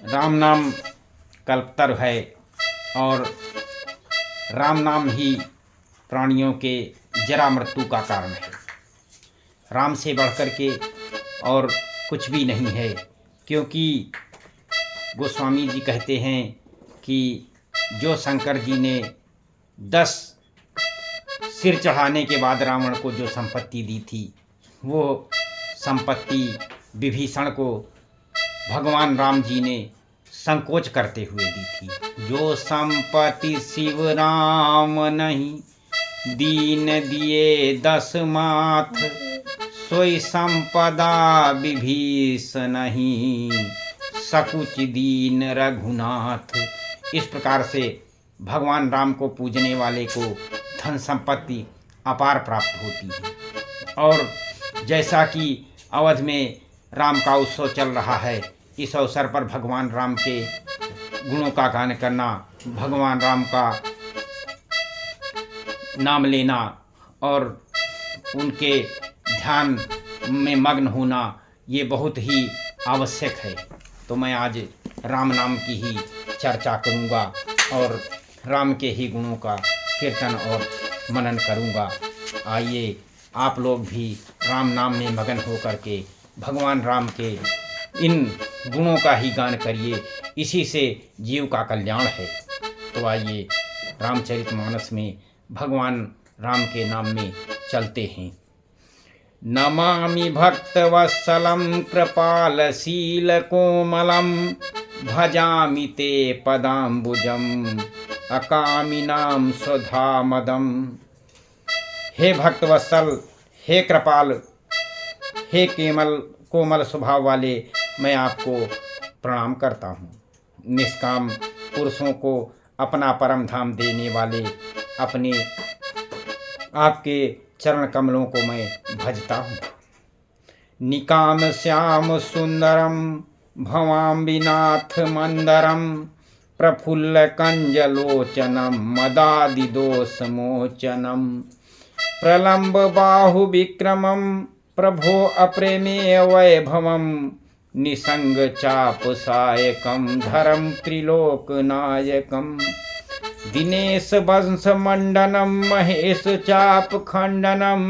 राम नाम कल्पतरु है और राम नाम ही प्राणियों के जरा मृत्यु का कारण है। राम से बढ़कर के और कुछ भी नहीं है, क्योंकि गोस्वामी जी कहते हैं कि जो शंकर जी ने 10 सिर चढ़ाने के बाद रावण को जो संपत्ति दी थी, वो संपत्ति विभीषण को भगवान राम जी ने संकोच करते हुए दी थी। जो संपत्ति शिव राम नहीं, दीन दिए 10 माथ, सोई संपदा विभीषण नहीं, सकुच दीन रघुनाथ। इस प्रकार से भगवान राम को पूजने वाले को धन संपत्ति अपार प्राप्त होती है। और जैसा कि अवध में राम का उत्सव चल रहा है, इस अवसर पर भगवान राम के गुणों का गान करना, भगवान राम का नाम लेना और उनके ध्यान में मग्न होना, ये बहुत ही आवश्यक है। तो मैं आज राम नाम की ही चर्चा करूँगा और राम के ही गुणों का कीर्तन और मनन करूँगा। आइए आप लोग भी राम नाम में मगन होकर के भगवान राम के इन गुणों का ही गान करिए, इसी से जीव का कल्याण है। तो आइए रामचरितमानस में भगवान राम के नाम में चलते हैं। नमामि भक्तवत्सलं कृपालशील कोमलं, भजामि ते पदाम्बुजम् अकामिनां स्वधामदम्। हे भक्तवत्सल, हे कृपाल, हे कोमल स्वभाव वाले, मैं आपको प्रणाम करता हूँ। निष्काम पुरुषों को अपना परम धाम देने वाले अपने आपके चरण कमलों को मैं भजता हूँ। निकाम श्याम सुंदरम भवाम्बिनाथ मंदरम, प्रफुल्ल कंजलोचनम मदादि दोष मोचनम, प्रलंब बाहु विक्रमम प्रभो अप्रेमेय वैभवम, निसंग चाप सायकम धरम त्रिलोक नायकम, दिनेश वंश मंडनम महेश चाप खंडनम,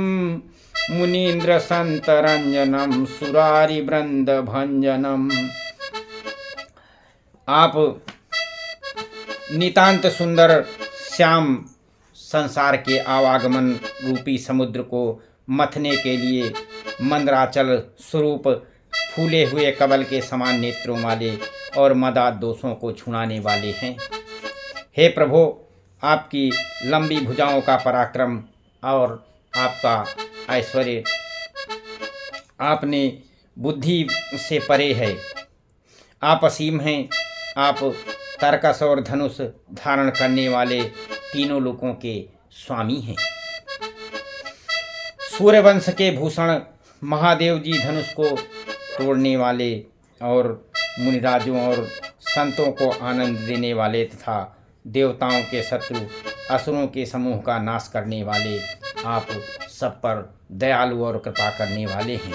मुनीन्द्र संत रंजनम सुरारि वृंद भंजनम। आप नितांत सुंदर श्याम संसार के आवागमन रूपी समुद्र को मथने के लिए मंदराचल स्वरूप फूले हुए कमल के समान नेत्रों वाले और मदाद दोषों को छुड़ाने वाले हैं। हे प्रभो, आपकी लंबी भुजाओं का पराक्रम और आपका ऐश्वर्य आपने बुद्धि से परे है। आप असीम हैं। आप तरकस और धनुष धारण करने वाले तीनों लोकों के स्वामी हैं। सूर्यवंश के भूषण महादेव जी धनुष को तोड़ने वाले और मुनिराजों और संतों को आनंद देने वाले तथा देवताओं के शत्रु असुरों के समूह का नाश करने वाले आप सब पर दयालु और कृपा करने वाले हैं।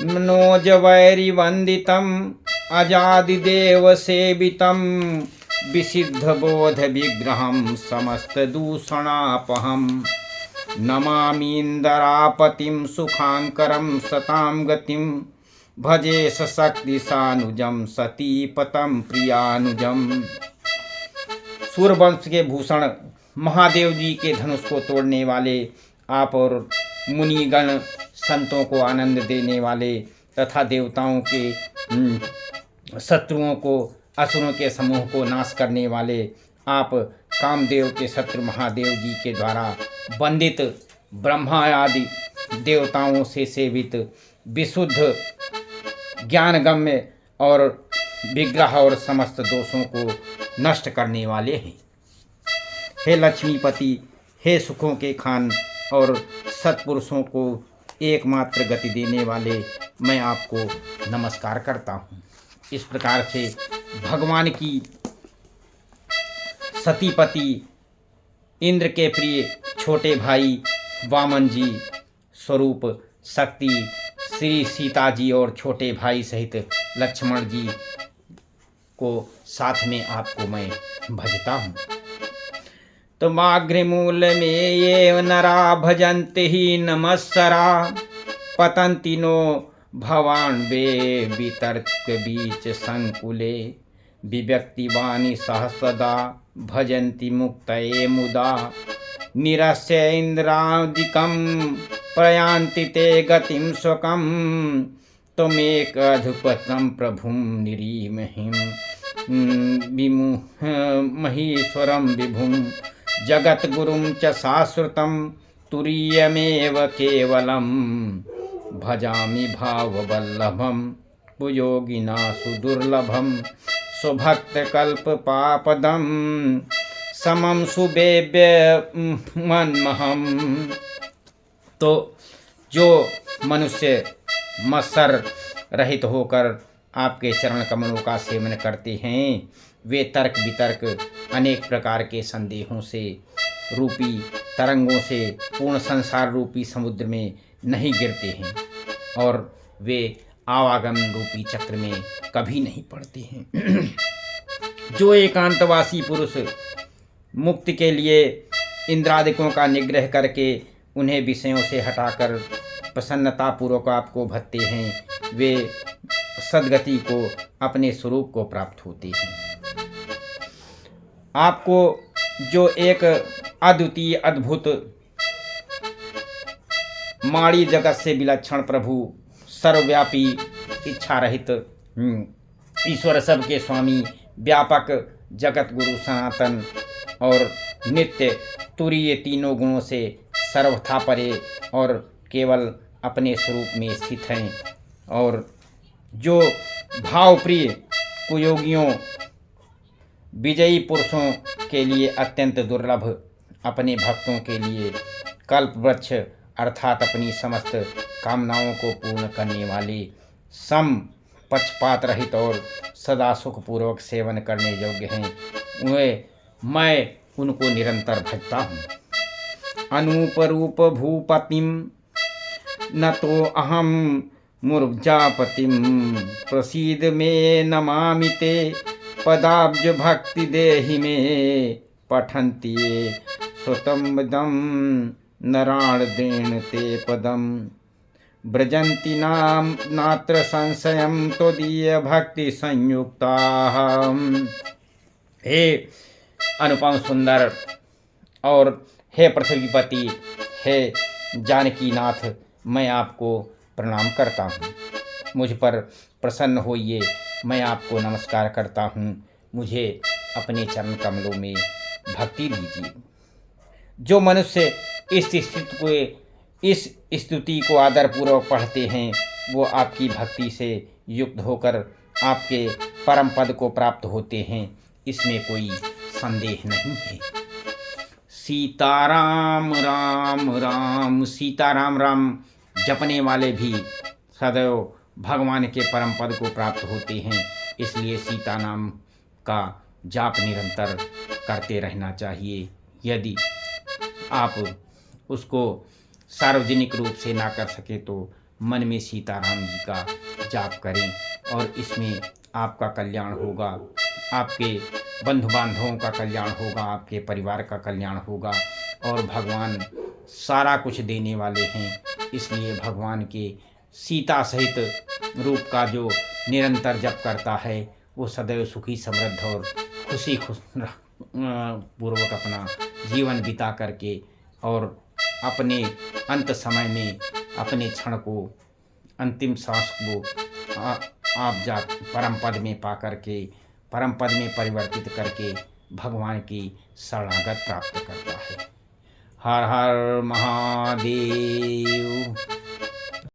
मनोज वैरी वंदितम अजादिदेव सेवितम, विसिद्ध बोध विग्रहम समस्त दूषणापहम, नमामीन्द्रापतिं सुखांकरं सतां गतिं, भजे सशक्ति सानुजम सतीपतम प्रियानुजम। सूर्यवंश के भूषण महादेव जी के धनुष को तोड़ने वाले आप और मुनिगण संतों को आनंद देने वाले तथा देवताओं के शत्रुओं को असुरों के समूह को नाश करने वाले आप कामदेव के शत्रु महादेव जी के द्वारा वंदित ब्रह्मा आदि देवताओं से सेवित विशुद्ध ज्ञानगम्य और विग्रह और समस्त दोषों को नष्ट करने वाले हैं। हे लक्ष्मीपति, हे सुखों के खान और सत्पुरुषों को एकमात्र गति देने वाले, मैं आपको नमस्कार करता हूँ। इस प्रकार से भगवान की सतीपति इंद्र के प्रिय छोटे भाई वामन जी स्वरूप शक्ति श्री सीता जी और छोटे भाई सहित लक्ष्मण जी को साथ में आपको मैं भजता हूँ। तुमाग्रिमूल में ये नरा भजन्ति ही नमस्सरा पतन्ति नो भवान वे वितर्क बीच संकुले विव्यक्तिवाणी सहसदा भजन्ति मुक्तये मुदा निरस्य इंद्रादिकं प्रयान्ति ते गतिं स्वकं त्वमेकाधिपतं प्रभुं निरीमहिं महीश्वरं विभुं जगद्गुरुं च शाश्वतं तुरीयमेव केवलं भजामि भाववल्लभं कुयोगिनासु दुर्लभं स्वभक्तकल्पपापदं समं सुवेव्यमन्महम्। तो जो मनुष्य मत्सर रहित होकर आपके चरण कमलों का सेवन करते हैं, वे तर्क वितर्क अनेक प्रकार के संदेहों से रूपी तरंगों से पूर्ण संसार रूपी समुद्र में नहीं गिरते हैं और वे आवागमन रूपी चक्र में कभी नहीं पड़ते हैं। जो एकांतवासी पुरुष मुक्ति के लिए इंद्रादिकों का निग्रह करके उन्हें विषयों से हटाकर प्रसन्नतापूर्वक आपको भजते हैं, वे सद्गति को अपने स्वरूप को प्राप्त होते हैं। आपको जो एक अद्वितीय अद्भुत माड़ी जगत से विलक्षण प्रभु सर्वव्यापी इच्छा रहित ईश्वर सबके स्वामी व्यापक जगत गुरु सनातन और नित्य तुरीय तीनों गुणों से सर्वथा परे और केवल अपने स्वरूप में स्थित हैं और जो भावप्रिय कुयोगियों विजयी पुरुषों के लिए अत्यंत दुर्लभ अपने भक्तों के लिए कल्प वृक्ष अर्थात अपनी समस्त कामनाओं को पूर्ण करने वाले सम पक्षपात रहित और सदा सुखपूर्वक सेवन करने योग्य हैं, वे मैं उनको निरंतर भजता हूँ। अनूपरूप भूपतिम न तो अहम मूर्जापतिम प्रसीद में नमामि ते पदाब्ज भक्ति देहि में पठन्ति ये स्वतंबदम नराणदेन ते पदम ब्रजन्ति नाम नात्र संशयम त्वदीय भक्ति संयुक्ता। हे अनुपम सुंदर और हे पृथ्वीपति, हे जानकीनाथ, मैं आपको प्रणाम करता हूँ। मुझ पर प्रसन्न होइए, मैं आपको नमस्कार करता हूँ। मुझे अपने चरण कमलों में भक्ति दीजिए। जो मनुष्य इस स्तुति को आदरपूर्वक पढ़ते हैं, वो आपकी भक्ति से युक्त होकर आपके परम पद को प्राप्त होते हैं, इसमें कोई संदेह नहीं है। सीताराम राम राम, सीताराम राम जपने वाले भी सदैव भगवान के परम पद को प्राप्त होते हैं। इसलिए सीता नाम का जाप निरंतर करते रहना चाहिए। यदि आप उसको सार्वजनिक रूप से ना कर सके तो मन में सीताराम जी का जाप करें और इसमें आपका कल्याण होगा, आपके बंधु बांधवों का कल्याण होगा, आपके परिवार का कल्याण होगा और भगवान सारा कुछ देने वाले हैं। इसलिए भगवान के सीता सहित रूप का जो निरंतर जप करता है वो सदैव सुखी समृद्ध और खुशी पूर्वक अपना जीवन बिता करके और अपने अंत समय में अपने क्षण को, अंतिम सांस को आप जा परम पद में पा करके, परम पद में परिवर्तित करके भगवान की शरणागत प्राप्त करता है। हर हर महादेव।